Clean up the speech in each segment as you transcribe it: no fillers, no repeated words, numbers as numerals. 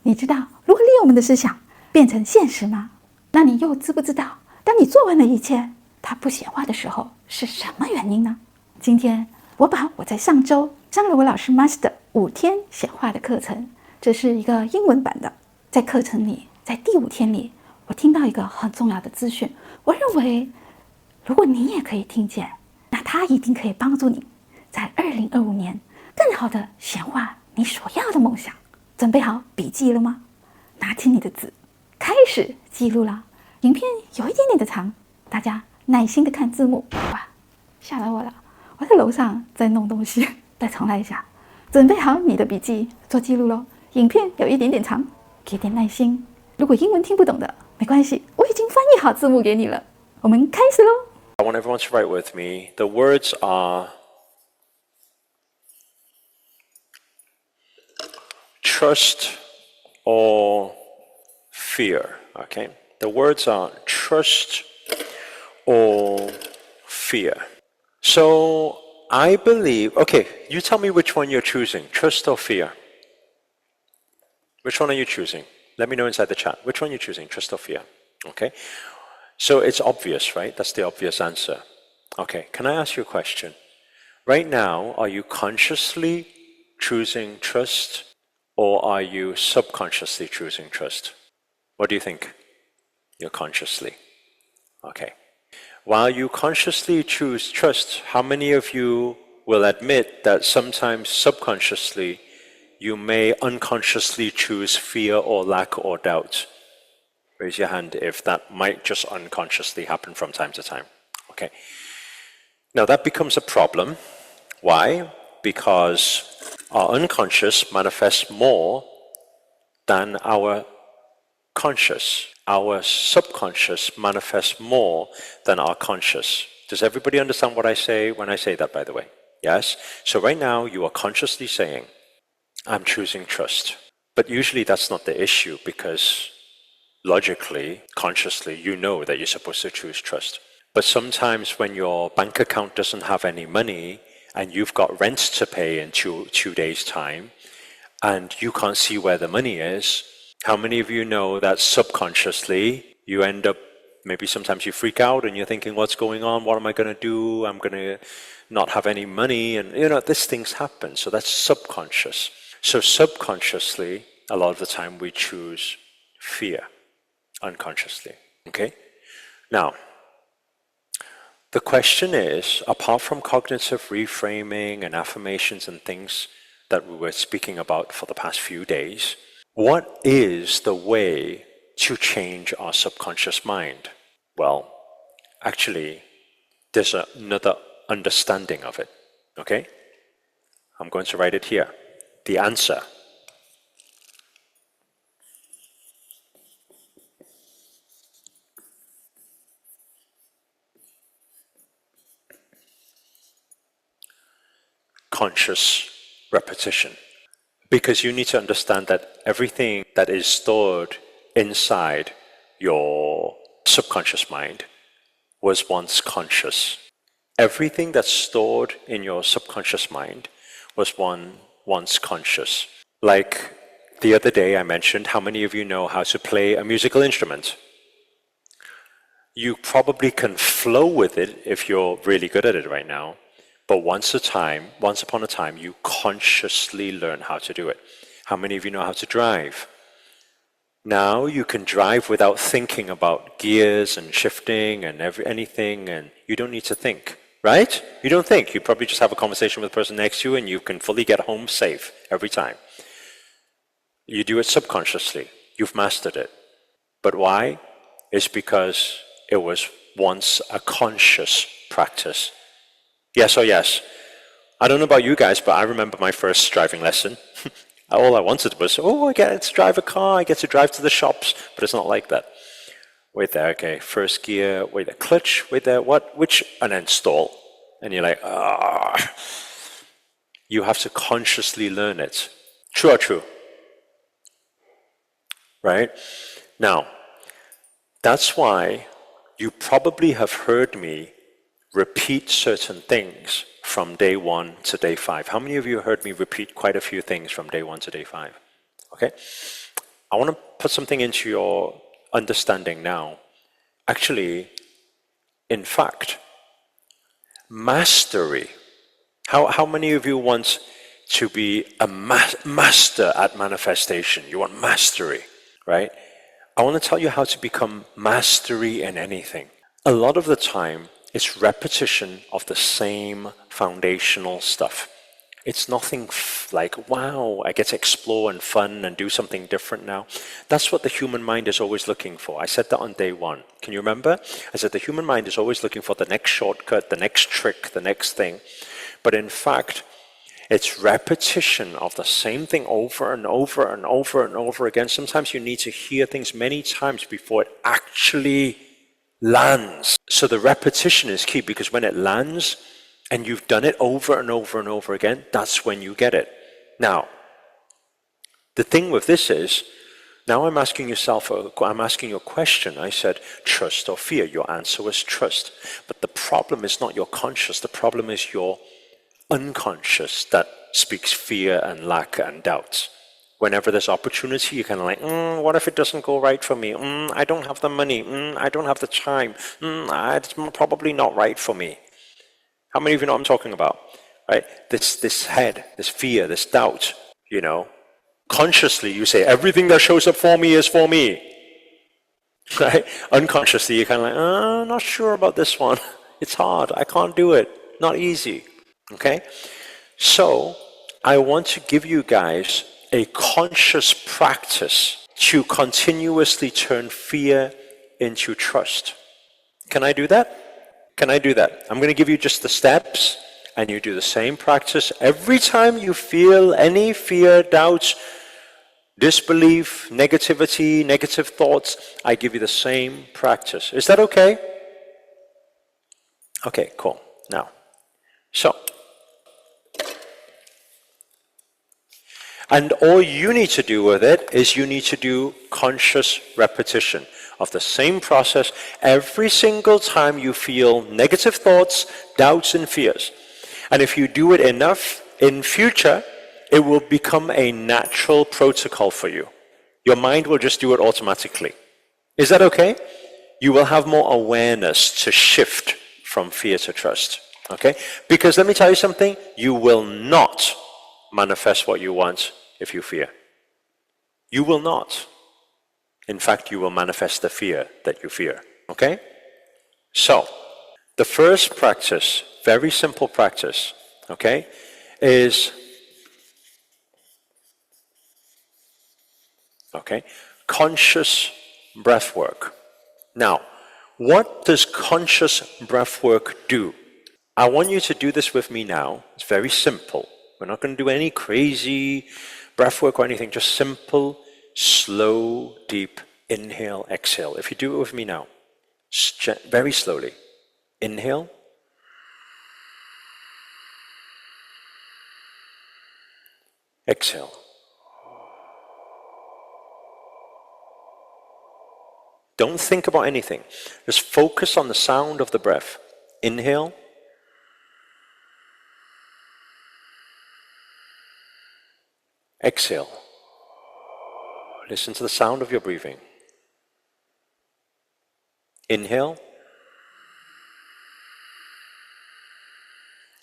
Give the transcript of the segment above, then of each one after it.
你知道如何利用我们的思想变成现实吗？那你又知不知道，当你做完了一切，它不显化的时候是什么原因呢？今天我把我在上周上了我老师 Master 5天显化的课程，这是一个英文版的。在课程里，在第5天里，我听到一个很重要的资讯，我认为如果你也可以听见，那它一定可以帮助你在2025年更好的显化你所要的梦想。准备好笔记了吗？拿起你的纸，开始记录了。影片有一点点的长，大家耐心的看字幕。哇，吓到我了！我在楼上在弄东西，再重来一下。准备好你的笔记，做记录咯。影片有一点点长，给点耐心。如果英文听不懂的，没关系，我已经翻译好字幕给你了。我们开始咯。I want everyone to write with me. The words are trust or fear. Okay? The words are trust or fear. So I believe, okay, you tell me which one you're choosing, trust or fear. Which one are you choosing? Let me know inside the chat. Which one are you choosing, trust or fear? Okay? So it's obvious, right? That's the obvious answer. Okay, can I ask you a question? Right now, are you consciously choosing trust or are you subconsciously choosing trust? What do you think? You're consciously. Okay. While you consciously choose trust, how many of you will admit that sometimes subconsciously you may unconsciously choose fear or lack or doubt? Raise your hand if that might just unconsciously happen from time to time. Okay. Now that becomes a problem. Why? Because our unconscious manifests more than our conscious. Our subconscious manifests more than our conscious. Does everybody understand what I say when I say that, by the way? Yes? So right now you are consciously saying, I'm choosing trust. But usually that's not the issue because logically, consciously, you know that you're supposed to choose trust. But sometimes when your bank account doesn't have any money and you've got rent to pay in two days' time and you can't see where the money is, how many of you know that subconsciously you end up, maybe sometimes you freak out and you're thinking, what's going on? What am I going to do? I'm going to not have any money. And these things happen. So that's subconscious. So subconsciously, a lot of the time we choose fear, unconsciously. Okay? Now, the question is, apart from cognitive reframing and affirmations and things that we were speaking about for the past few days, what is the way to change our subconscious mind? Well, actually, there's another understanding of it. Okay? I'm going to write it here. The answer. Conscious repetition. Because you need to understand that everything that is stored inside your subconscious mind was once conscious. Everything that's stored in your subconscious mind was once conscious. Like the other day I mentioned, how many of you know how to play a musical instrument? You probably can flow with it if you're really good at it right now. But once upon a time, you consciously learn how to do it. How many of you know how to drive? Now you can drive without thinking about gears and shifting and anything, and you don't need to think, right? You don't think. You probably just have a conversation with the person next to you and you can fully get home safe every time. You do it subconsciously. You've mastered it. But why? It's because it was once a conscious practice. Yes or yes? I don't know about you guys, but I remember my first driving lesson. All I wanted was, I get to drive a car, I get to drive to the shops, but it's not like that. Wait there, okay, first gear, wait there, clutch, wait there, what, which, and then stall. And you're like, You have to consciously learn it. True or true? Right? Now, that's why you probably have heard me repeat certain things from day 1 to day 5. How many of you heard me repeat quite a few things from day 1 to day 5? Okay? I want to put something into your understanding now. Actually, in fact, mastery. How many of you want to be a master at manifestation? You want mastery, right? I want to tell you how to become mastery in anything. A lot of the time, it's repetition of the same foundational stuff. It's nothing like, wow, I get to explore and fun and do something different now. That's what the human mind is always looking for. I said that on day one. Can you remember? I said the human mind is always looking for the next shortcut, the next trick, the next thing. But in fact, it's repetition of the same thing over and over and over and over again. Sometimes you need to hear things many times before it actually lands. So the repetition is key, because when it lands, and you've done it over and over and over again, that's when you get it. Now, the thing with this is, now I'm asking you a question. I said, trust or fear? Your answer was trust. But the problem is not your conscious. The problem is your unconscious that speaks fear and lack and doubts. Whenever there's opportunity, you're kind of like, what if it doesn't go right for me? I don't have the money. I don't have the time. It's probably not right for me. How many of you know what I'm talking about? Right? This head, this fear, this doubt, Consciously, you say, everything that shows up for me is for me. Right? Unconsciously, you're kind of like, I'm not sure about this one. It's hard. I can't do it. Not easy. Okay? So, I want to give you guys a conscious practice to continuously turn fear into trust. Can I do that? Can I do that? I'm going to give you just the steps, and you do the same practice. Every time you feel any fear, doubts, disbelief, negativity, negative thoughts, I give you the same practice. Is that okay? Okay, cool. Now, and all you need to do with it is you need to do conscious repetition of the same process every single time you feel negative thoughts, doubts, and fears. And if you do it enough, in future, it will become a natural protocol for you. Your mind will just do it automatically. Is that okay? You will have more awareness to shift from fear to trust. Okay? Because let me tell you something, you will not manifest what you want if you fear. You will not. In fact, you will manifest the fear that you fear. Okay? So, the first practice, very simple practice, okay, is conscious breath work. Now, what does conscious breath work do? I want you to do this with me now. It's very simple. We're not going to do any crazy breath work or anything, just simple, slow, deep inhale, exhale. If you do it with me now, very slowly. Inhale. Exhale. Don't think about anything. Just focus on the sound of the breath. Inhale. Exhale. Listen to the sound of your breathing. Inhale.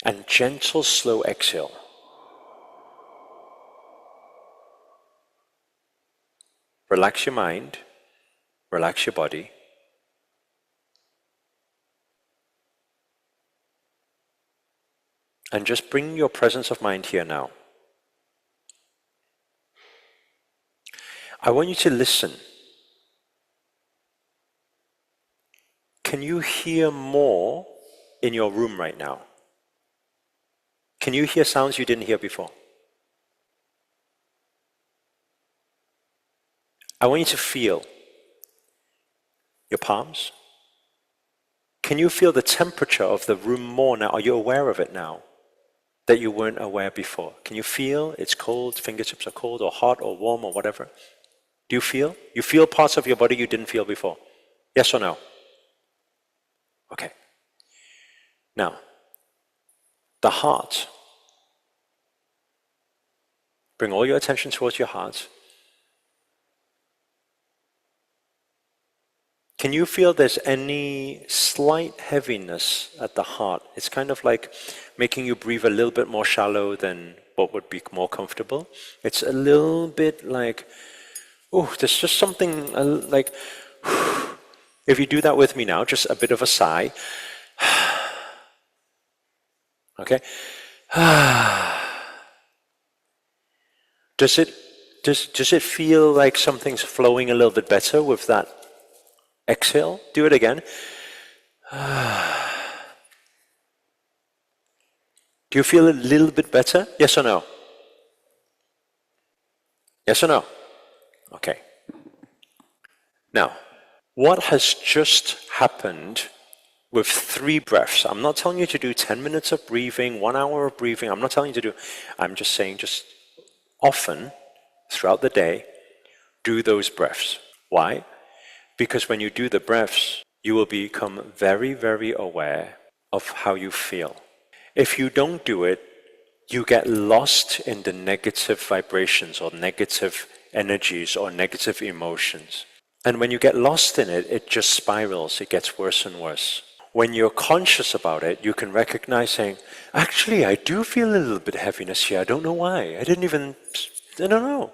And gentle, slow exhale. Relax your mind. Relax your body. And just bring your presence of mind here now. I want you to listen. Can you hear more in your room right now? Can you hear sounds you didn't hear before? I want you to feel your palms. Can you feel the temperature of the room more now? Are you aware of it now that you weren't aware before? Can you feel it's cold, fingertips are cold or hot or warm or whatever? Do you feel? You feel parts of your body you didn't feel before? Yes or no? Okay. Now, the heart. Bring all your attention towards your heart. can you feel there's any slight heaviness at the heart? It's kind of like making you breathe a little bit more shallow than what would be more comfortable. It's a little bit like, oh, there's just something like, if you do that with me now, just a bit of a sigh. Okay? Does it feel like something's flowing a little bit better with that exhale? Do it again. Do you feel a little bit better? Yes or no? Yes or no? Okay. Now, what has just happened with 3 breaths? I'm not telling you to do 10 minutes of breathing, 1 hour of breathing. I'm not telling you to do, I'm just saying just often throughout the day, do those breaths. Why? Because when you do the breaths, you will become very, very aware of how you feel. If you don't do it, you get lost in the negative vibrations or negative energies or negative emotions. And when you get lost in it, it just spirals. It gets worse and worse. When you're conscious about it, you can recognize saying, actually, I do feel a little bit of heaviness here. I don't know why. I don't know.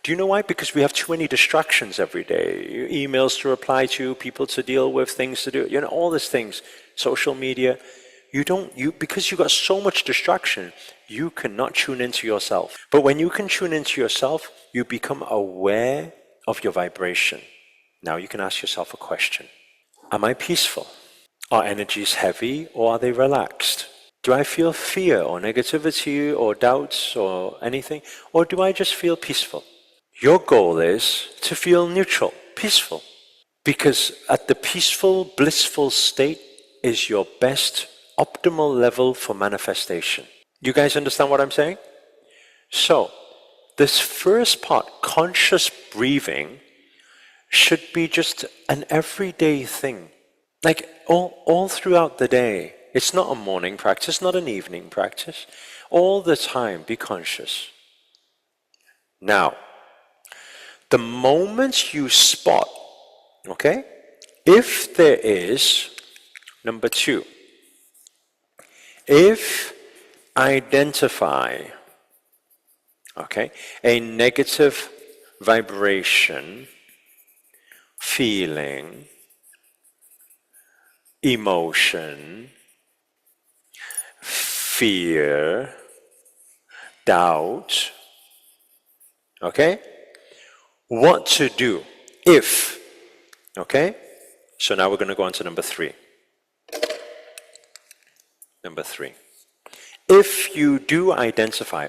Do you know why? Because we have too many distractions every day. Emails to reply to, people to deal with, things to do, all these things. Social media. Because you got so much distraction, you cannot tune into yourself. But when you can tune into yourself, you become aware of your vibration. Now you can ask yourself a question. Am I peaceful? Are energies heavy or are they relaxed? Do I feel fear or negativity or doubts or anything? Or do I just feel peaceful? Your goal is to feel neutral, peaceful. Because at the peaceful, blissful state is your best optimal level for manifestation. You guys understand what I'm saying? So, this first part, conscious breathing, should be just an everyday thing. Like all throughout the day. It's not a morning practice, not an evening practice. All the time, be conscious. Now, the moment you spot, okay, if there is, number 2, if identify, okay, a negative vibration, feeling, emotion, fear, doubt, okay? What to do if, okay? So now we're going to go on to number 3. Number 3. If you do identify,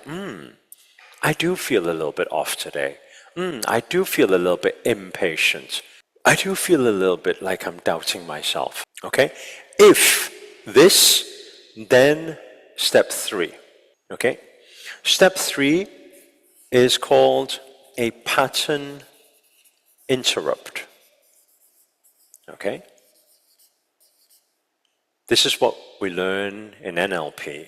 I do feel a little bit off today. I do feel a little bit impatient. I do feel a little bit like I'm doubting myself. Okay? If this, then step 3. Okay? Step 3 is called a pattern interrupt. Okay? This is what we learn in NLP.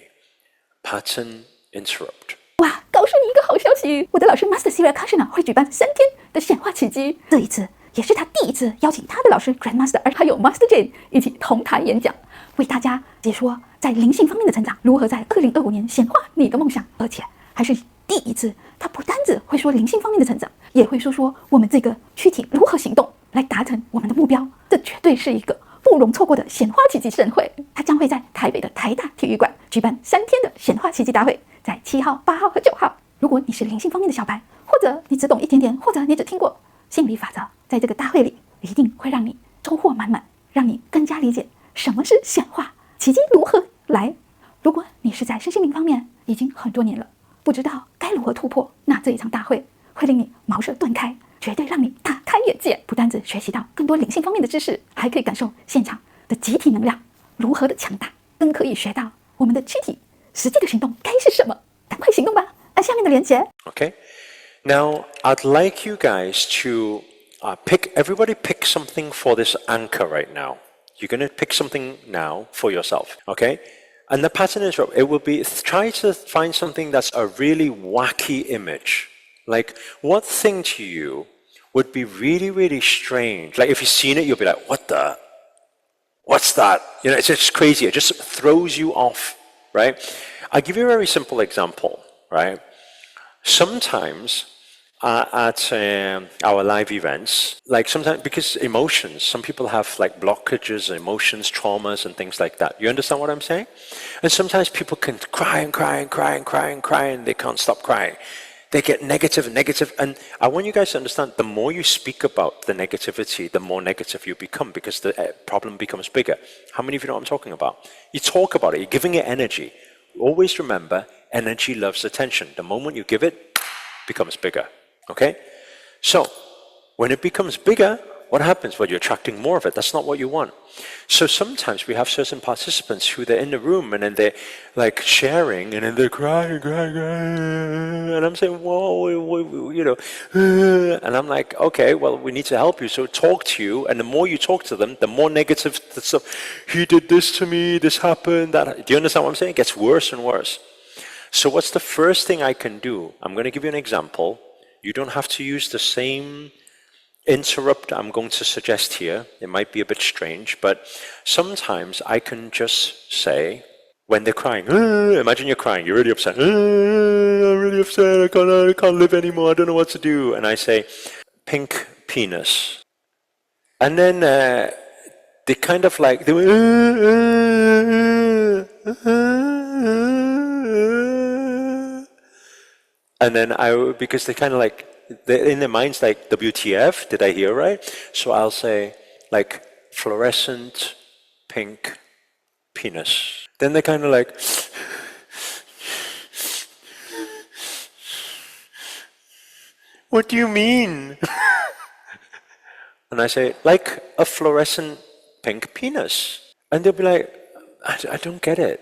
Pattern interrupt. 哇，告诉你一个好消息，我的老师 mastersriakarshana 会举办3天的显化奇迹。这一次也是他第一次邀请他的老师 Grandmaster 还有 Master Jane 一起同台演讲，为大家解说在灵性方面的成长，如何在2025年显化你的梦想，而且还是第一次，他不单只会说灵性方面的成长，也会说我们这个躯体如何行动来达成我们的目标。这绝对是一个不容错过的显化奇迹盛会。他将会在台北的台大体育馆举办3天的显化奇迹大会，在7号、8号和9号。如果你是灵性方面的小白，或者你只懂一点点，或者你只听过吸引力法则，在这个大会里一定会让你收获满满，让你更加理解什么是显化奇迹如何来。如果你是在身心灵方面已经很多年了，不知道该如何突破，那这一场大会会令你茅塞顿开，绝对让你大开眼界。不单只学习到更多灵性方面的知识，还可以感受现场的集体能量如何的强大，更可以学到我们的躯体实际的行动该是什么。赶快行动吧！按下面的连结。Okay. Now, I'd like you guys to everybody pick something for this anchor right now. You're going to pick something now for yourself, okay? And the pattern is, it will be, try to find something that's a really wacky image. Like, what thing to you would be really, really strange. Like if you've seen it, you'll be like, what's that? You know, it's just crazy. It just throws you off, right? I'll give you a very simple example, right? Sometimes at our live events, like sometimes because emotions, some people have like blockages, emotions, traumas, and things like that. You understand what I'm saying? And sometimes people can cry and cry and cry and cry and cry, and they can't stop crying. They get negative and negative. And I want you guys to understand, the more you speak about the negativity, the more negative you become, because the problem becomes bigger. How many of you know what I'm talking about? You talk about it, you're giving it energy. Always remember, energy loves attention. The moment you give it becomes bigger. Okay? So, when it becomes bigger, what happens? Well, you're attracting more of it. That's not what you want. So sometimes we have certain participants who they're in the room and then they're like sharing and then they're crying. And I'm saying, whoa, you know. And I'm like, okay, well, we need to help you. So talk to you. And the more you talk to them, the more negative stuff. He did this to me, this happened, that. Do you understand what I'm saying? It gets worse and worse. So what's the first thing I can do? I'm going to give you an example. You don't have to use the same interrupt I'm going to suggest here. It might be a bit strange, but sometimes I can just say, when they're crying, imagine you're crying, you're really upset, I'm really upset, I can't live anymore, I don't know what to do. And I say, pink penis. And then they kind of like, they went, and then because they kind of like, in their minds like, WTF, did I hear right? So I'll say like, fluorescent pink penis. Then they're kind of like, what do you mean? And I say, like a fluorescent pink penis. And they'll be like, I don't get it.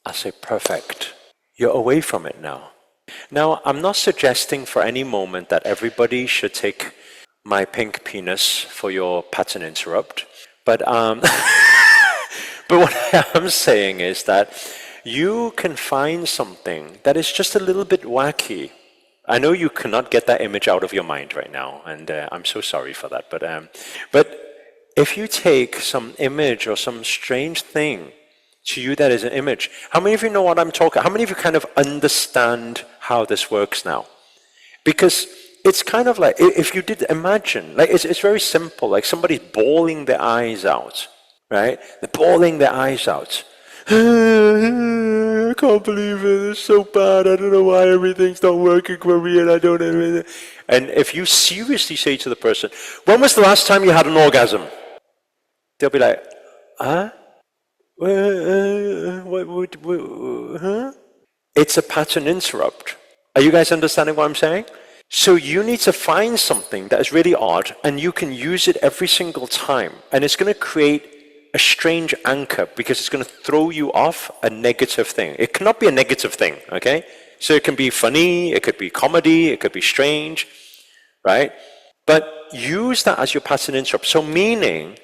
I say, perfect. You're away from it now. Now, I'm not suggesting for any moment that everybody should take my pink penis for your pattern interrupt, but but what I am saying is that you can find something that is just a little bit wacky. I know you cannot get that image out of your mind right now, and I'm so sorry for that, but if you take some image or some strange thing to you that is an image. How many of you know what I'm talking? How many of you kind of understand how this works now? Because it's kind of like, if you did imagine, like it's very simple, like somebody's bawling their eyes out, right? They're bawling their eyes out. I can't believe it, it's so bad, I don't know why everything's not working for me and I don't have it. And if you seriously say to the person, when was the last time you had an orgasm? They'll be like, huh? Huh? It's a pattern interrupt. Are you guys understanding what I'm saying? So you need to find something that is really odd and you can use it every single time. And it's going to create a strange anchor because it's going to throw you off a negative thing. It cannot be a negative thing, okay? So it can be funny, it could be comedy, it could be strange, right? But use that as your pattern interrupt. So meaning,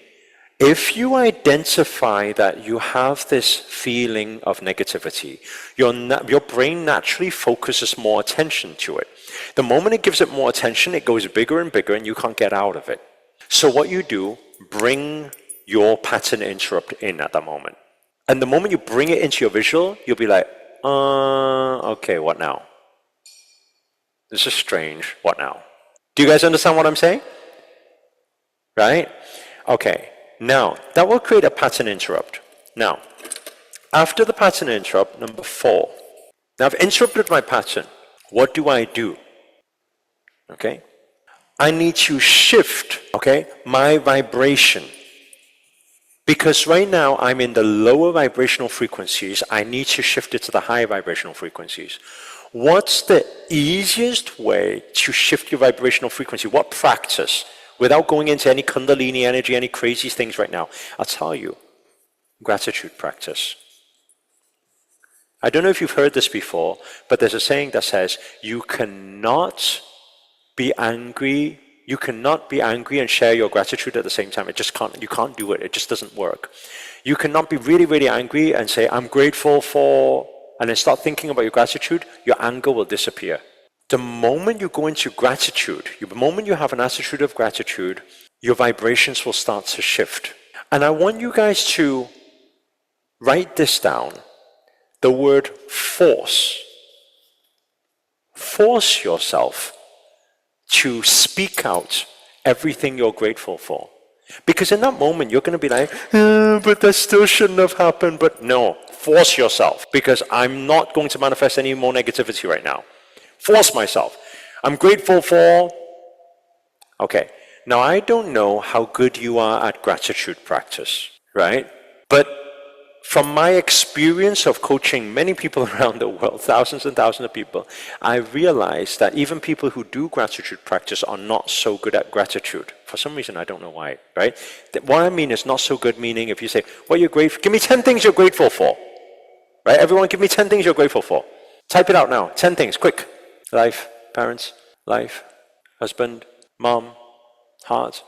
if you identify that you have this feeling of negativity, your brain naturally focuses more attention to it. The moment it gives it more attention, it goes bigger and bigger and you can't get out of it. So what you do, bring your pattern interrupt in at that moment. And the moment you bring it into your visual, you'll be like, okay, what now? This is strange, what now? Do you guys understand what I'm saying? Right? Okay. Now, that will create a pattern interrupt. Now, after the pattern interrupt, number 4. Now, I've interrupted my pattern. What do I do? Okay? I need to shift, okay, my vibration. Because right now, I'm in the lower vibrational frequencies. I need to shift it to the higher vibrational frequencies. What's the easiest way to shift your vibrational frequency? What practice? Without going into any Kundalini energy, any crazy things right now, I'll tell you, gratitude practice. I don't know if you've heard this before, but there's a saying that says, you cannot be angry and share your gratitude at the same time. It just can't, you can't do it. It just doesn't work. You cannot be really, really angry and say, I'm grateful for, and then start thinking about your gratitude. Your anger will disappear. the moment you go into gratitude, the moment you have an attitude of gratitude, your vibrations will start to shift. And I want you guys to write this down. The word force. Force yourself to speak out everything you're grateful for. Because in that moment, you're going to be like, but that still shouldn't have happened. But no, force yourself. Because I'm not going to manifest any more negativity right now. Force myself. I'm grateful for... Okay, now I don't know how good you are at gratitude practice, right? But from my experience of coaching many people around the world, thousands and thousands of people, I realized that even people who do gratitude practice are not so good at gratitude. For some reason, I don't know why, right? What I mean is not so good, meaning if you say, what you're grateful, give me 10 things you're grateful for. Right? Everyone give me 10 things you're grateful for. Type it out now. 10 things, quick. Life, parents, life, husband, mom, heart.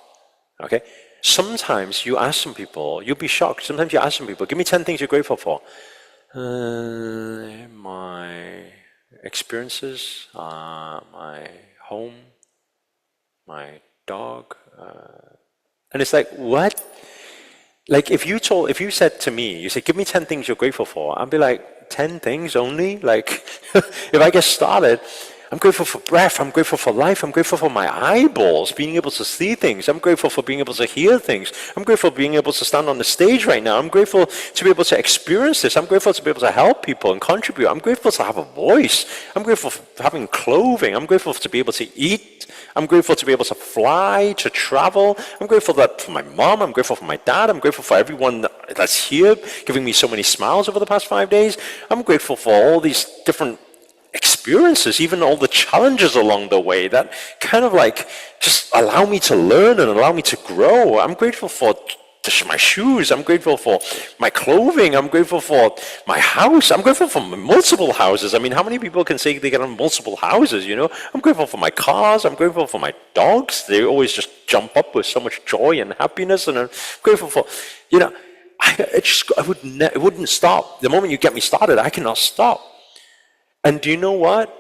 Okay? Sometimes you ask some people, you'll be shocked. Sometimes you ask some people, give me 10 things you're grateful for. My experiences, my home, my dog. And it's like, what? Like if you said to me, you said, give me 10 things you're grateful for. I'd be like, 10 things only? Like, if I get started, I'm grateful for breath, I'm grateful for life, I'm grateful for my eyeballs, being able to see things, I'm grateful for being able to hear things, I'm grateful for being able to stand on the stage right now, I'm grateful to be able to experience this, I'm grateful to be able to help people and contribute, I'm grateful to have a voice, I'm grateful for having clothing, I'm grateful to be able to eat, I'm grateful to be able to fly, to travel, I'm grateful for my mom, I'm grateful for my dad, I'm grateful for everyone that's here, giving me so many smiles over the past 5 days, I'm grateful for all these different experiences, even all the challenges along the way that kind of like just allow me to learn and allow me to grow. I'm grateful for my shoes, I'm grateful for my clothing, I'm grateful for my house, I'm grateful for multiple houses. I mean, how many people can say they get on multiple houses, you know? I'm grateful for my cars, I'm grateful for my dogs, they always just jump up with so much joy and happiness, and I'm grateful for, you know, it wouldn't stop. The moment you get me started, I cannot stop. And do you know what?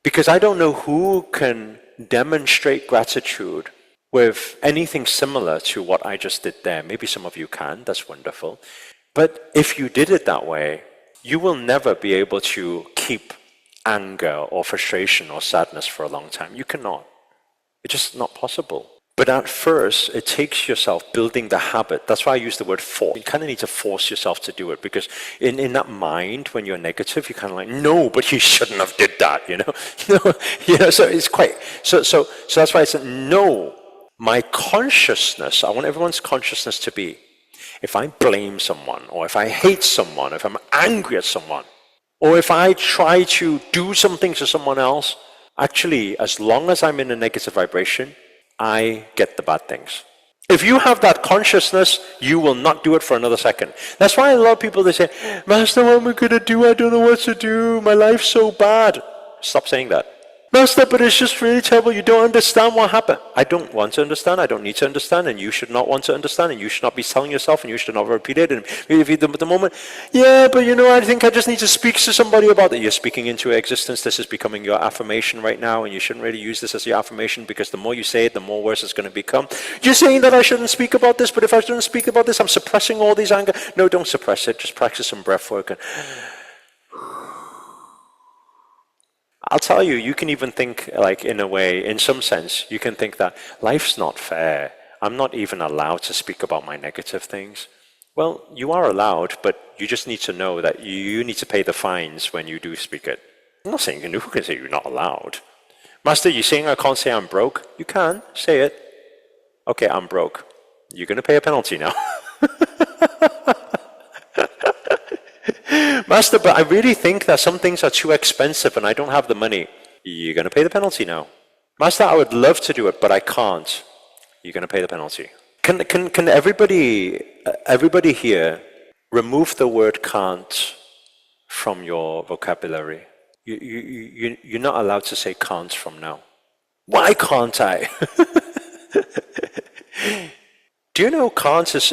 Because I don't know who can demonstrate gratitude with anything similar to what I just did there. Maybe some of you can, that's wonderful. But if you did it that way, you will never be able to keep anger or frustration or sadness for a long time. You cannot. It's just not possible. But at first, it takes yourself building the habit. That's why I use the word force. You kind of need to force yourself to do it, because in that mind, when you're negative, you're kind of like, no, but you shouldn't have did that, you know. So it's quite, so that's why I said, no, my consciousness, I want everyone's consciousness to be, if I blame someone, or if I hate someone, if I'm angry at someone, or if I try to do something to someone else, actually, as long as I'm in a negative vibration, I get the bad things. If you have that consciousness, you will not do it for another second. That's why a lot of people, they say, Master, what am I going to do? I don't know what to do. My life's so bad. Stop saying that. Master, but it's just really terrible. You don't understand what happened. I don't want to understand. I don't need to understand. And you should not want to understand. And you should not be telling yourself. And you should not repeat it. And if you, at the moment, yeah, but you know, I think I just need to speak to somebody about it. You're speaking into existence. This is becoming your affirmation right now. And you shouldn't really use this as your affirmation, because the more you say it, the more worse it's going to become. You're saying that I shouldn't speak about this, but if I shouldn't speak about this, I'm suppressing all these anger. No, don't suppress it. Just practice some breath work. And I'll tell you, you can even think, like, in a way, in some sense, you can think that life's not fair. I'm not even allowed to speak about my negative things. Well, you are allowed, but you just need to know that you need to pay the fines when you do speak it. I'm not saying who can say you're not allowed. Master, you're saying I can't say I'm broke? You can, say it. Okay, I'm broke. You're going to pay a penalty now. Master, but I really think that some things are too expensive and I don't have the money. You're going to pay the penalty now. Master, I would love to do it, but I can't. You're going to pay the penalty. Can everybody here remove the word can't from your vocabulary? You're not allowed to say can't from now. Why can't I? Do you know can't is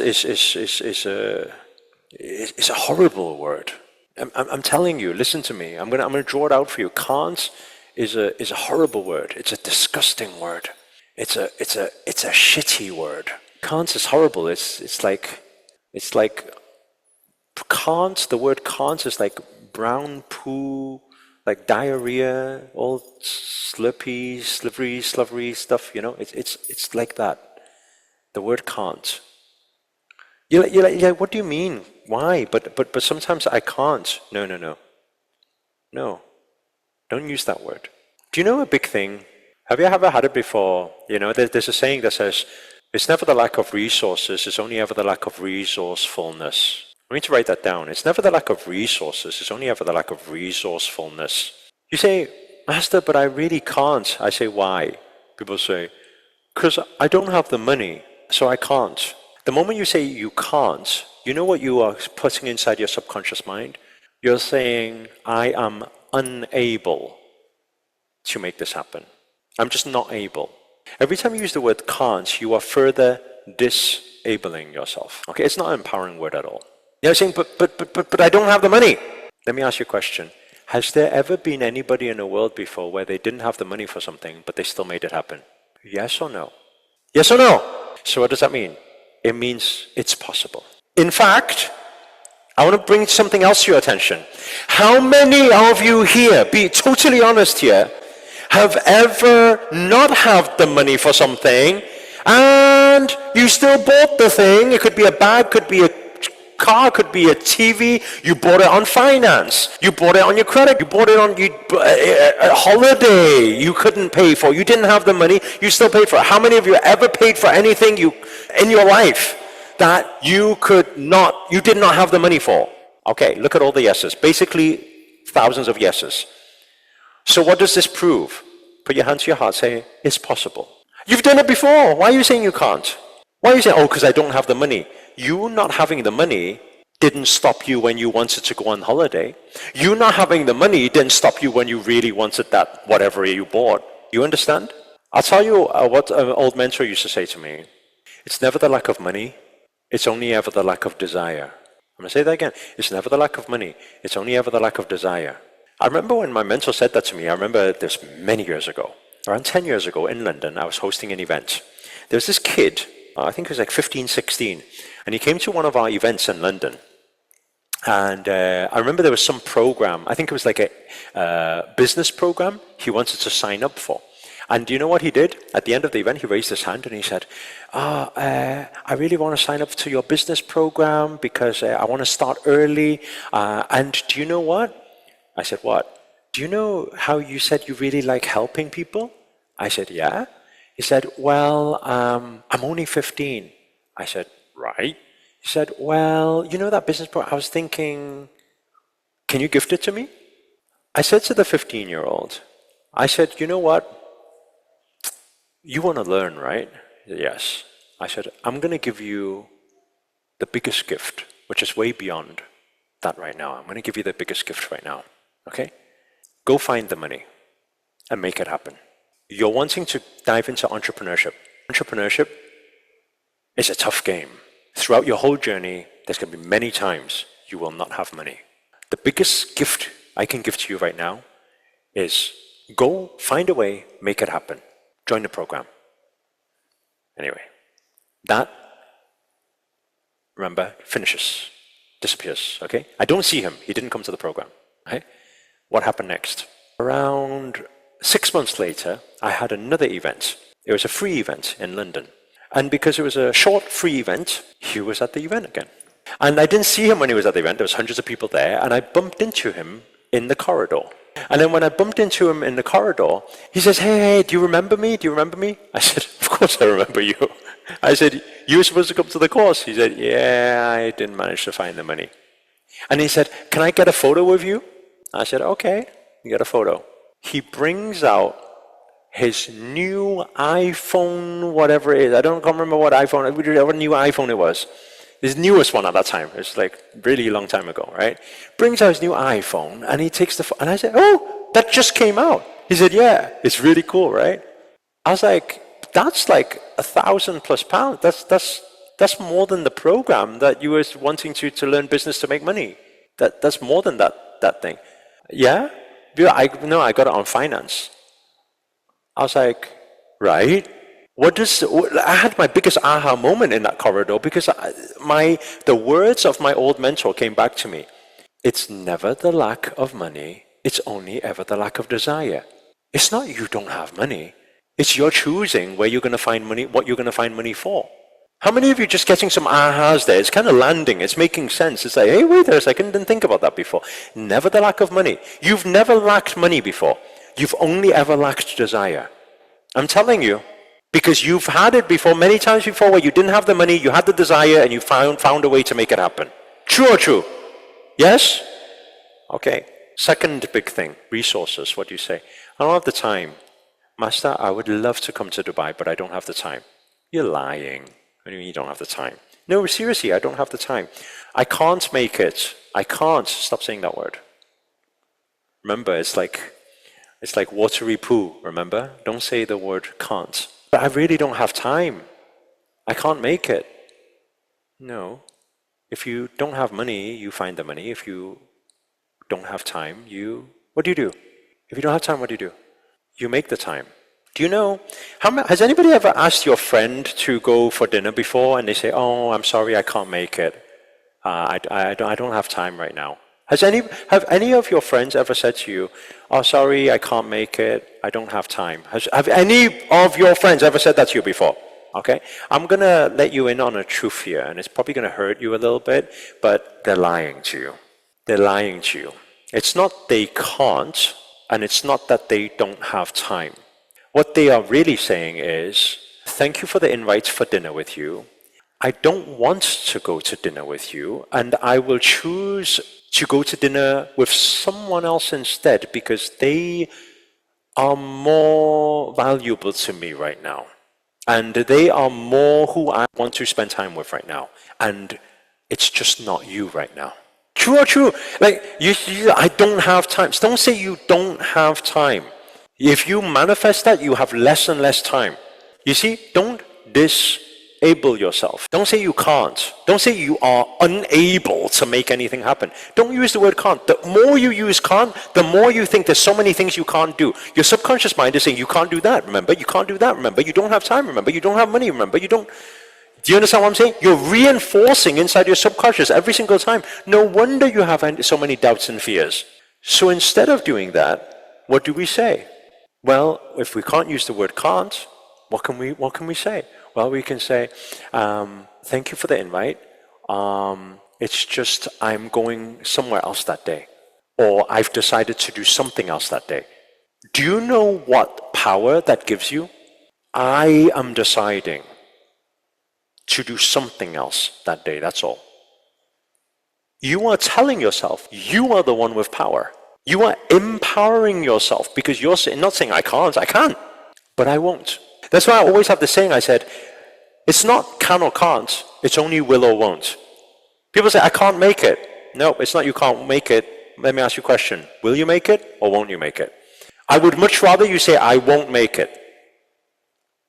a horrible word. I'm telling you, listen to me. I'm gonna draw it out for you. Can't is a horrible word. It's a disgusting word. It's a shitty word. Can't is horrible. It's like can't. The word can't is like brown poo, like diarrhea, all slippery, slivery stuff. You know, it's like that. The word can't. You're like, what do you mean? Why? But sometimes I can't. No. Don't use that word. Do you know a big thing? Have you ever had it before? You know, there's a saying that says, it's never the lack of resources, it's only ever the lack of resourcefulness. I need to write that down. It's never the lack of resources, it's only ever the lack of resourcefulness. You say, Master, but I really can't. I say, why? People say, because I don't have the money, so I can't. The moment you say you can't, you know what you are putting inside your subconscious mind? You're saying, I am unable to make this happen. I'm just not able. Every time you use the word can't, you are further disabling yourself. Okay, it's not an empowering word at all. You're saying, but I don't have the money. Let me ask you a question. Has there ever been anybody in the world before where they didn't have the money for something, but they still made it happen? Yes or no? Yes or no? So what does that mean? It means it's possible. In fact, I want to bring something else to your attention. How many of you here, be totally honest here, have ever not had the money for something and you still bought the thing? It could be a bag, could be a car, could be a TV. You bought it on finance. You bought it on your credit. You bought it on a holiday you couldn't pay for. You didn't have the money. You still paid for it. How many of you ever paid for anything in your life that you did not have the money for? Okay, look at all the yeses. Basically, thousands of yeses. So what does this prove? Put your hand to your heart, say, it's possible. You've done it before. Why are you saying you can't? Why are you saying, oh, because I don't have the money? You not having the money didn't stop you when you wanted to go on holiday. You not having the money didn't stop you when you really wanted that, whatever you bought. You understand? I'll tell you what an old mentor used to say to me. It's never the lack of money. It's only ever the lack of desire. I'm going to say that again. It's never the lack of money. It's only ever the lack of desire. I remember when my mentor said that to me. I remember this many years ago. Around 10 years ago in London, I was hosting an event. There was this kid, I think he was like 15, 16, and he came to one of our events in London. And I remember there was some program, I think it was like a business program he wanted to sign up for. And do you know what he did? At the end of the event, he raised his hand and he said, I really want to sign up to your business program because I want to start early. And do you know what? I said, what? Do you know how you said you really like helping people? I said, yeah. He said, well, I'm only 15. I said, right. He said, well, you know that business program? I was thinking, can you gift it to me? I said to the 15-year-old, I said, you know what? You want to learn, right? He said, yes. I said, I'm going to give you the biggest gift, which is way beyond that right now. I'm going to give you the biggest gift right now. Okay? Go find the money and make it happen. You're wanting to dive into entrepreneurship. Entrepreneurship is a tough game. Throughout your whole journey, there's going to be many times you will not have money. The biggest gift I can give to you right now is go find a way, make it happen. Join the program. Anyway, that, remember, finishes, disappears, okay? I don't see him. He didn't come to the program, okay? What happened next? Around 6 months later, I had another event. It was a free event in London. And because it was a short free event, he was at the event again. And I didn't see him when he was at the event. There was hundreds of people there. And I bumped into him in the corridor. And then when I bumped into him in the corridor, he says, hey, do you remember me? Do you remember me? I said, of course I remember you. I said, you were supposed to come to the course. He said, yeah, I didn't manage to find the money. And he said, can I get a photo with you? I said, okay, you get a photo. He brings out his new iPhone, whatever it is. I can't remember what new iPhone it was. His newest one at that time. It was like really long time ago, right? Brings out his new iPhone and he takes and I said, oh, that just came out. He said, yeah, it's really cool, right? I was like, that's like £1,000+ That's more than the program that you were wanting to learn business to make money. That's more than that thing. Yeah? I got it on finance. I was like, right? I had my biggest aha moment in that corridor because the words of my old mentor came back to me. It's never the lack of money. It's only ever the lack of desire. It's not you don't have money. It's your choosing where you're going to find money, what you're going to find money for. How many of you just getting some ahas there? It's kind of landing. It's making sense. It's like, hey, wait a second, didn't think about that before. Never the lack of money. You've never lacked money before. You've only ever lacked desire. I'm telling you, because you've had it before, many times before, where you didn't have the money, you had the desire, and you found a way to make it happen. True or true? Yes? Okay. Second big thing, resources. What do you say? I don't have the time. Master, I would love to come to Dubai, but I don't have the time. You're lying. What do you mean you don't have the time? No, seriously, I don't have the time. I can't make it. I can't. Stop saying that word. Remember, it's like watery poo, remember? Don't say the word can't. But I really don't have time. I can't make it. No. If you don't have money, you find the money. If you don't have time, what do you do? If you don't have time, what do you do? You make the time. Do you know, has anybody ever asked your friend to go for dinner before and they say, oh, I'm sorry, I can't make it. I don't have time right now. Have any of your friends ever said to you, oh, sorry, I can't make it. I don't have time. Have any of your friends ever said that to you before? Okay. I'm going to let you in on a truth here, and it's probably going to hurt you a little bit, but they're lying to you. They're lying to you. It's not they can't, and it's not that they don't have time. What they are really saying is, thank you for the invite for dinner with you. I don't want to go to dinner with you, and I will choose to go to dinner with someone else instead because they are more valuable to me right now. And they are more who I want to spend time with right now. And it's just not you right now. True or true? Like, I don't have time. Don't say you don't have time. If you manifest that, you have less and less time. You see, don't disable yourself. Don't say you can't. Don't say you are unable to make anything happen. Don't use the word can't. The more you use can't, the more you think there's so many things you can't do. Your subconscious mind is saying, you can't do that, remember? You can't do that, remember? You don't have time, remember? You don't have money, remember? You don't... Do you understand what I'm saying? You're reinforcing inside your subconscious every single time. No wonder you have so many doubts and fears. So instead of doing that, what do we say? Well, if we can't use the word can't, what can we say? Well, we can say, thank you for the invite. It's just I'm going somewhere else that day. Or I've decided to do something else that day. Do you know what power that gives you? I am deciding to do something else that day, that's all. You are telling yourself you are the one with power. You are empowering yourself because you're not saying I can't, but I won't. That's why I always have the saying, I said, it's not can or can't, it's only will or won't. People say, I can't make it. No, it's not you can't make it. Let me ask you a question. Will you make it or won't you make it? I would much rather you say, I won't make it.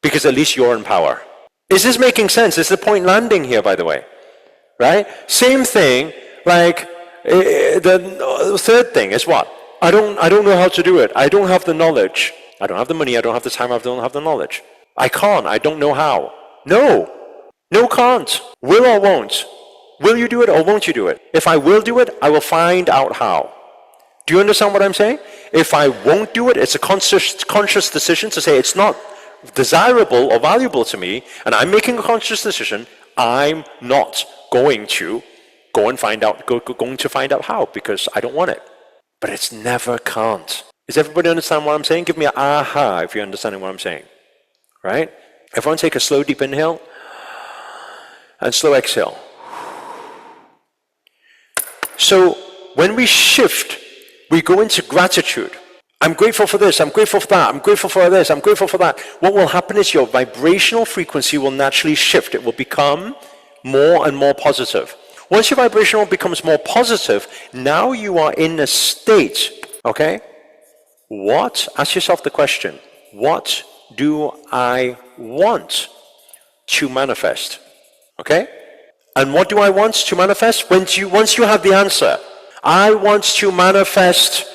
Because at least you're in power. Is this making sense? Is the point landing here, by the way? Right? Same thing, like, the third thing is what? I don't know how to do it. I don't have the knowledge. I don't have the money. I don't have the time. I don't have the knowledge. I can't. I don't know how. No. No can't. Will or won't. Will you do it or won't you do it? If I will do it, I will find out how. Do you understand what I'm saying? If I won't do it, it's a conscious decision to say it's not desirable or valuable to me, and I'm making a conscious decision. I'm not going to going to find out how because I don't want it. But it's never can't. Does everybody understand what I'm saying? Give me an aha if you're understanding what I'm saying. Right? Everyone take a slow deep inhale and slow exhale. So when we shift, we go into gratitude. I'm grateful for this, I'm grateful for that, I'm grateful for this, I'm grateful for that. What will happen is your vibrational frequency will naturally shift. It will become more and more positive. Once your vibrational becomes more positive, now you are in a state, okay? Ask yourself the question, what do I want to manifest? Okay? And what do I want to manifest? Once you have the answer, I want to manifest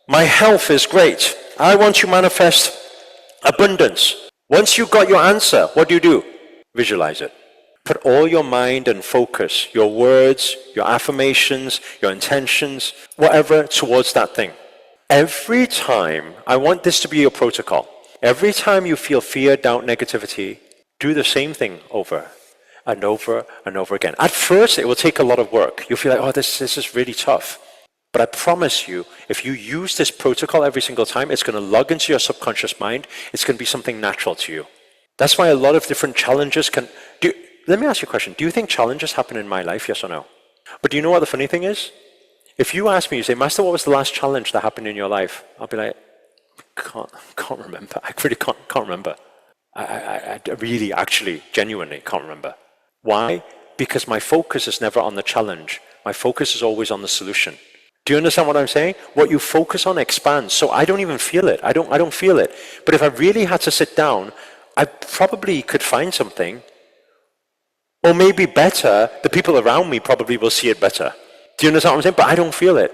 My health is great. I want to manifest abundance. Once you got your answer, what do? Visualize it. Put all your mind and focus, your words, your affirmations, your intentions, whatever, towards that thing. Every time, I want this to be your protocol. Every time you feel fear, doubt, negativity, do the same thing over and over and over again. At first, it will take a lot of work. You'll feel like, oh, this is really tough. But I promise you, if you use this protocol every single time, it's going to log into your subconscious mind. It's going to be something natural to you. That's why a lot of different challenges can... Let me ask you a question. Do you think challenges happen in my life, yes or no? But do you know what the funny thing is? If you ask me, you say, Master, what was the last challenge that happened in your life? I'll be like, can't remember. I really can't remember. I really, actually, genuinely can't remember. Why? Because my focus is never on the challenge. My focus is always on the solution. Do you understand what I'm saying? What you focus on expands. So I don't even feel it. I don't feel it. But if I really had to sit down, I probably could find something. Or maybe better, the people around me probably will see it better. Do you understand what I'm saying? But I don't feel it.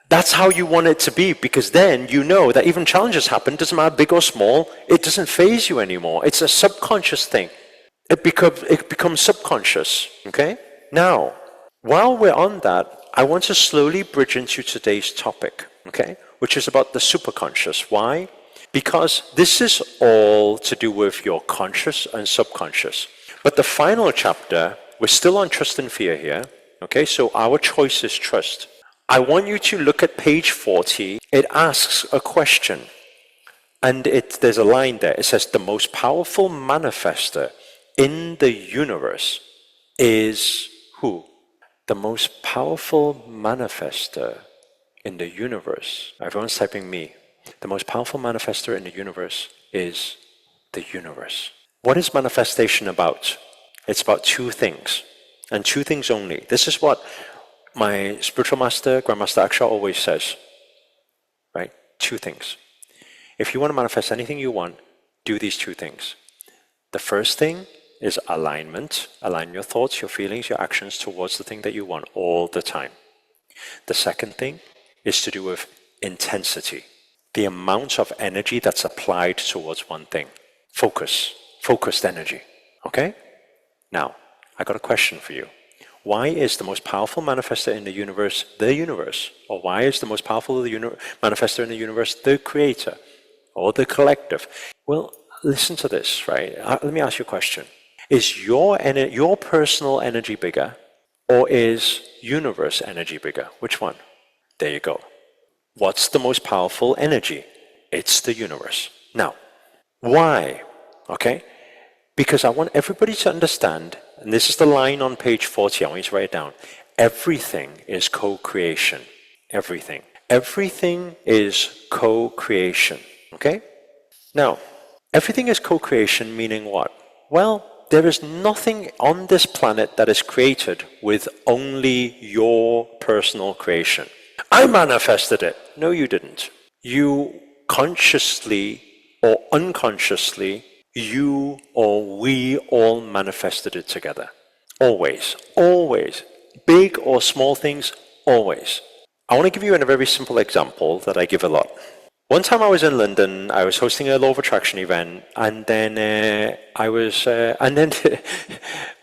That's how you want it to be, because then you know that even challenges happen, doesn't matter big or small, it doesn't faze you anymore. It's a subconscious thing. It becomes subconscious, okay? Now, while we're on that, I want to slowly bridge into today's topic, okay? Which is about the superconscious. Why? Because this is all to do with your conscious and subconscious. But the final chapter, we're still on trust and fear here, okay? So our choice is trust. I want you to look at page 40. It asks a question. And there's a line there. It says, the most powerful manifester in the universe is who? The most powerful manifester in the universe. Everyone's typing me. The most powerful manifester in the universe is the universe. What is manifestation about? It's about two things, and two things only. This is what my spiritual master, Grandmaster Aksha, always says, right? Two things. If you want to manifest anything you want, do these two things. The first thing is alignment. Align your thoughts, your feelings, your actions towards the thing that you want all the time. The second thing is to do with intensity. The amount of energy that's applied towards one thing. Focused energy. Okay? Now, I got a question for you. Why is the most powerful manifester in the universe the universe? Or why is the most powerful manifester in the universe the creator? Or the collective? Well, listen to this, right? Let me ask you a question. Is your personal energy bigger, or is universe energy bigger? Which one? There you go. What's the most powerful energy? It's the universe. Now, why? Okay? Because I want everybody to understand, and this is the line on page 40, I want you to write it down. Everything is co-creation. Everything. Everything is co-creation. Okay? Now, everything is co-creation, meaning what? Well, there is nothing on this planet that is created with only your personal creation. I manifested it. No, you didn't. You consciously or unconsciously, you or we all manifested it together. Always. Always. Big or small things, always. I want to give you a very simple example that I give a lot. One time I was in London, I was hosting a law of attraction event, and then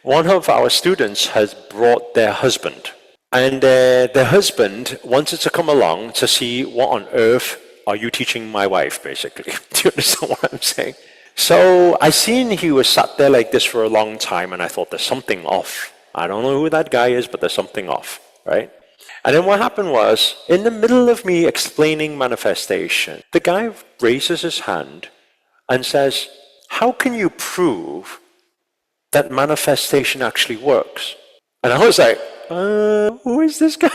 one of our students has brought their husband. And their husband wanted to come along to see what on earth are you teaching my wife, basically. Do you understand what I'm saying? So I seen he was sat there like this for a long time, and I thought there's something off. I don't know who that guy is, but there's something off, right? And then what happened was, in the middle of me explaining manifestation, the guy raises his hand and says, how can you prove that manifestation actually works? And I was like, who is this guy?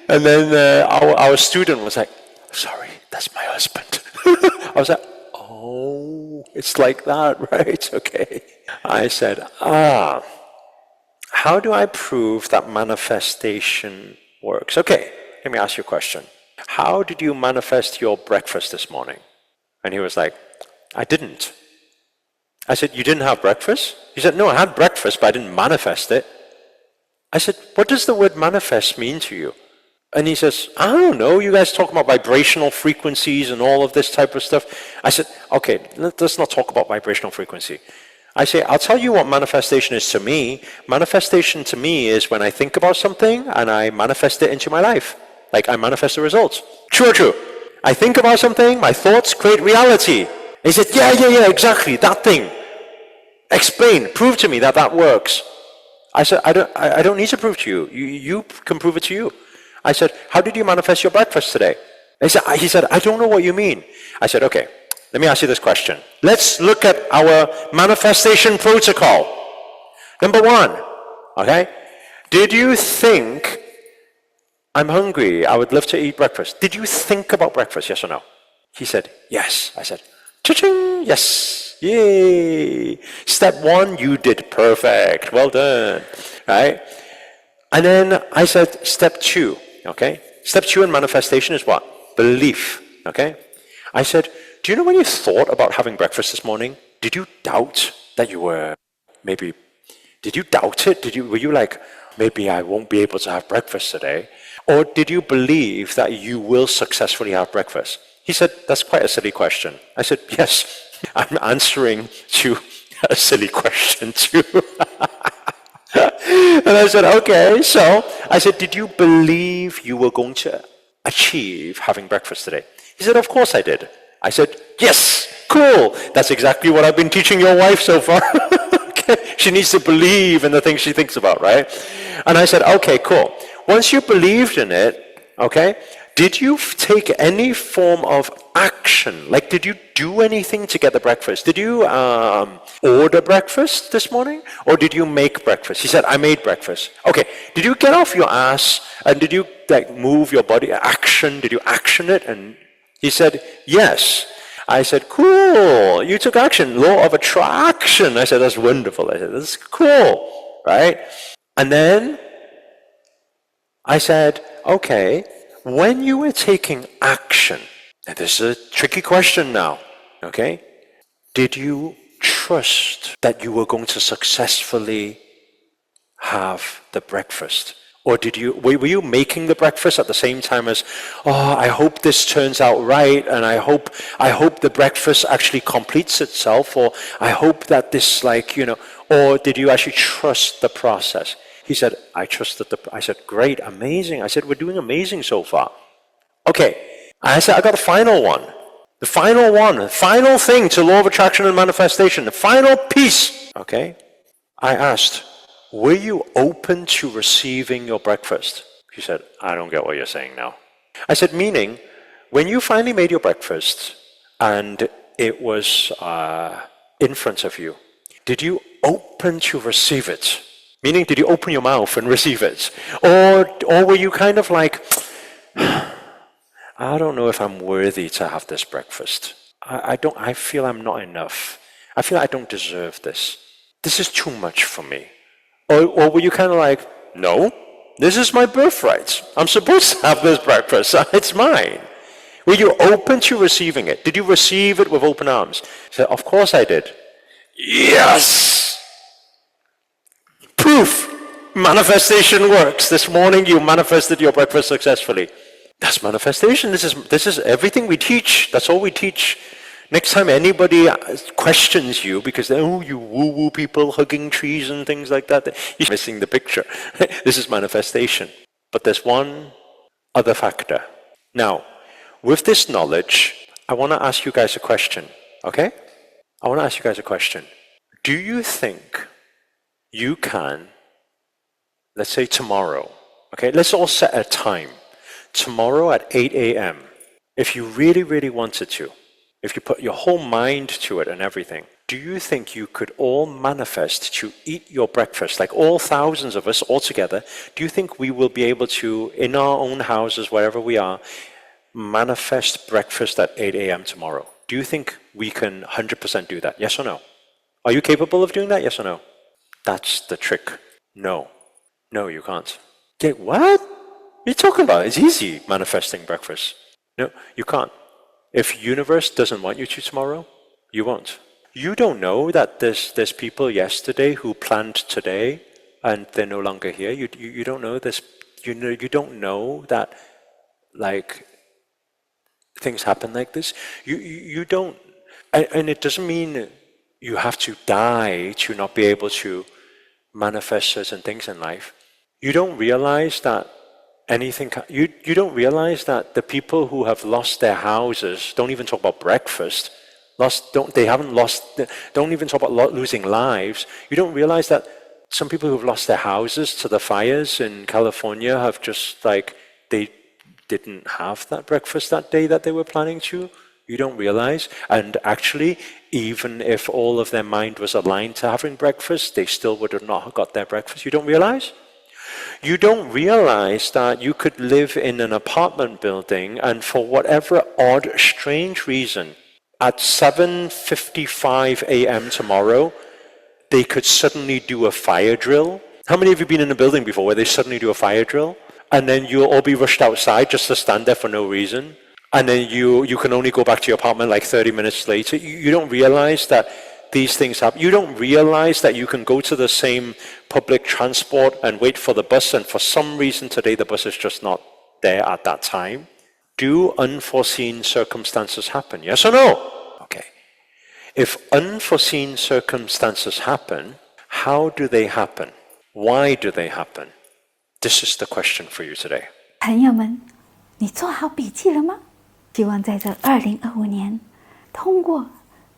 And then our student was like, sorry, that's my husband. I was like, oh, it's like that, right? Okay. I said, how do I prove that manifestation works? Okay, let me ask you a question. How did you manifest your breakfast this morning? And he was like, I didn't. I said, you didn't have breakfast? He said, no, I had breakfast, but I didn't manifest it. I said, what does the word manifest mean to you? And he says, I don't know, you guys talk about vibrational frequencies and all of this type of stuff. I said, okay, let's not talk about vibrational frequency. I say, I'll tell you what manifestation is to me. Manifestation to me is when I think about something and I manifest it into my life. Like I manifest the results. True or true? I think about something, my thoughts create reality. He said, yeah, exactly, that thing. Explain, prove to me that that works. I said, I don't need to prove to you. You can prove it to you. I said, how did you manifest your breakfast today? He said, I don't know what you mean. I said, okay, let me ask you this question. Let's look at our manifestation protocol. Number 1, okay? Did you think, I'm hungry, I would love to eat breakfast. Did you think about breakfast, yes or no? He said, yes. I said, cha-ching, yes, yay. Step 1, you did perfect, well done, right? And then I said, step 2, okay? Step 2 in manifestation is what? Belief, okay? I said, do you know when you thought about having breakfast this morning, did you doubt that you were maybe, did you doubt it? Were you like, maybe I won't be able to have breakfast today? Or did you believe that you will successfully have breakfast? He said, that's quite a silly question. I said, yes, I'm answering to a silly question too. And I said, okay, so I said, did you believe you were going to achieve having breakfast today? He said, of course I did. I said, yes, cool. That's exactly what I've been teaching your wife so far. Okay. She needs to believe in the things she thinks about, right? And I said, okay, cool. Once you believed in it, okay, did you take any form of action? Like, did you do anything to get the breakfast? Did you order breakfast this morning? Or did you make breakfast? He said, I made breakfast. Okay, did you get off your ass and did you like move your body? Action, did you action it? And he said, yes. I said, cool, you took action. Law of attraction. I said, that's wonderful. I said, that's cool, right? And then I said, okay, when you were taking action, and this is a tricky question now, okay? Did you trust that you were going to successfully have the breakfast? Or were you making the breakfast at the same time as, oh, I hope this turns out right, and I hope the breakfast actually completes itself, or I hope that this or did you actually trust the process? He said, I trusted I said, great, amazing. I said, we're doing amazing so far. Okay, I said, I got a final one. The final thing to law of attraction and manifestation, the final piece, okay? I asked, were you open to receiving your breakfast? He said, I don't get what you're saying now. I said, meaning, when you finally made your breakfast and it was in front of you, did you open to receive it? Meaning, did you open your mouth and receive it? Or were you kind of like, I don't know if I'm worthy to have this breakfast. I feel I'm not enough. I feel I don't deserve this. This is too much for me. Or were you kind of like, no, this is my birthright. I'm supposed to have this breakfast. It's mine. Were you open to receiving it? Did you receive it with open arms? He said, of course I did. Yes! Proof! Manifestation works. This morning you manifested your breakfast successfully. That's manifestation. This is everything we teach. That's all we teach. Next time anybody questions you because you woo-woo people hugging trees and things like that, you're missing the picture. This is manifestation. But there's one other factor. Now, with this knowledge, I want to ask you guys a question, okay? I want to ask you guys a question. Do you think you can, let's say tomorrow, okay? Let's all set a time. Tomorrow at 8 a.m., if you really, really wanted to, if you put your whole mind to it and everything, do you think you could all manifest to eat your breakfast, like all thousands of us all together? Do you think we will be able to, in our own houses, wherever we are, manifest breakfast at 8 a.m. tomorrow? Do you think we can 100% do that? Yes or no? Are you capable of doing that? Yes or no? That's the trick. No. No, you can't. Okay, what? What are you talking about? It's easy manifesting breakfast. No, you can't. If universe doesn't want you to tomorrow, you won't. You don't know that there's people yesterday who planned today and they're no longer here. You don't know this. You don't know that like things happen like this. You don't, and it doesn't mean you have to die to not be able to manifest certain things in life. You don't realize that you don't realize that the people who have lost their houses, don't even talk about breakfast, don't even talk about losing lives. You don't realize that some people who've lost their houses to the fires in California have just like, they didn't have that breakfast that day that they were planning to. You don't realize. And actually, even if all of their mind was aligned to having breakfast, they still would have not got their breakfast. You don't realize? You don't realize that you could live in an apartment building and for whatever odd, strange reason, at 7:55 a.m. tomorrow, they could suddenly do a fire drill. How many of you been in a building before where they suddenly do a fire drill? And then you'll all be rushed outside just to stand there for no reason. And then you can only go back to your apartment like 30 minutes later. You don't realize that these things happen. You don't realize that you can go to the same public transport and wait for the bus, and for some reason today the bus is just not there at that time. Do unforeseen circumstances happen? Yes or no? Okay. If unforeseen circumstances happen, how do they happen? Why do they happen? This is the question for you today. 朋友们，你做好笔记了吗？希望在这2025年，通过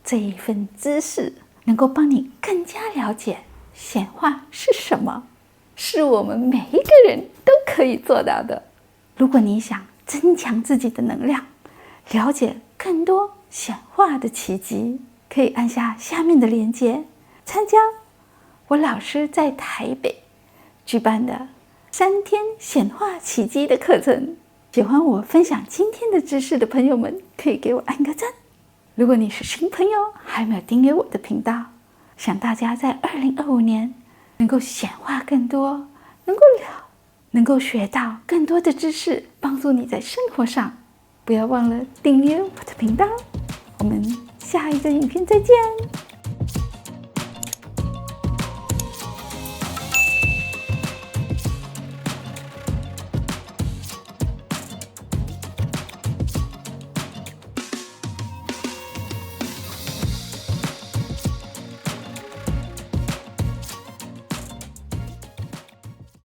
这一份知识，能够帮你更加了解显化是什么，是我们每一个人都可以做到的。如果你想增强自己的能量，了解更多显化的奇迹，可以按下下面的链接，参加我老师在台北举办的3天显化奇迹的课程。喜欢我分享今天的知识的朋友们，可以给我按个赞。如果你是新朋友，还没有订阅我的频道，想大家在2025年能够显化更多，能够学到更多的知识，帮助你在生活上。不要忘了订阅我的频道。我们下一个影片再见。